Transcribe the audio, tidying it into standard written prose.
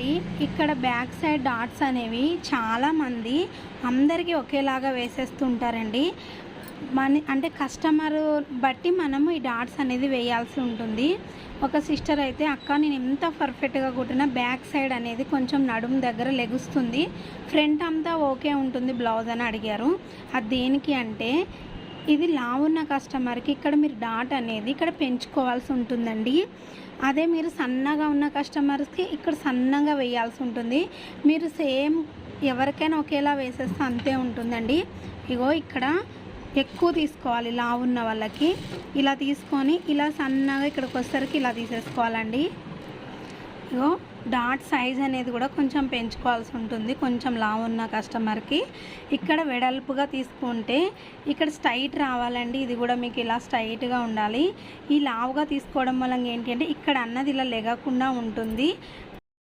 అండి, ఇక్కడ back side dots అనేవి చాలామంది అందరికీ ఒకేలాగా వేసేస్తుంటారండి. అంటే కస్టమర్ బట్టి మనము ఈ డాట్స్ అనేది వేయాల్సి ఉంటుంది. ఒక సిస్టర్ అయితే, అక్క నేను ఎంత పర్ఫెక్ట్గా కుట్టినా బ్యాక్ సైడ్ అనేది కొంచెం నడుము దగ్గర లెగుస్తుంది, ఫ్రంట్ అంతా ఓకే ఉంటుంది బ్లౌజ్ అని అడిగారు. అది దేనికి అంటే, ఇది లావున్న కస్టమర్కి ఇక్కడ మీరు డాట్ అనేది ఇక్కడ పెంచుకోవాల్సి ఉంటుందండి. అదే మీరు సన్నగా ఉన్న కస్టమర్స్కి ఇక్కడ సన్నగా వేయాల్సి ఉంటుంది. మీరు సేమ్ ఎవరికైనా ఒకేలా వేసేస్తే అంతే ఉంటుందండి. ఇగో ఇక్కడ ఎక్కువ తీసుకోవాలి లావున్న వాళ్ళకి. ఇలా తీసుకొని ఇలా సన్నగా ఇక్కడికి వచ్చేసరికి ఇలా తీసేసుకోవాలండి. ఇగో డాట్ సైజ్ అనేది కూడా కొంచెం పెంచుకోవాల్సి ఉంటుంది కొంచెం లావు ఉన్న కస్టమర్కి. ఇక్కడ వెడల్పుగా తీసుకుంటే ఇక్కడ స్ట్రైట్ రావాలండి. ఇది కూడా మీకు ఇలా స్ట్రైట్గా ఉండాలి. ఈ లావుగా తీసుకోవడం వల్ల ఏంటి అంటే ఇక్కడ అన్నది ఇలా లెగకుండా ఉంటుంది.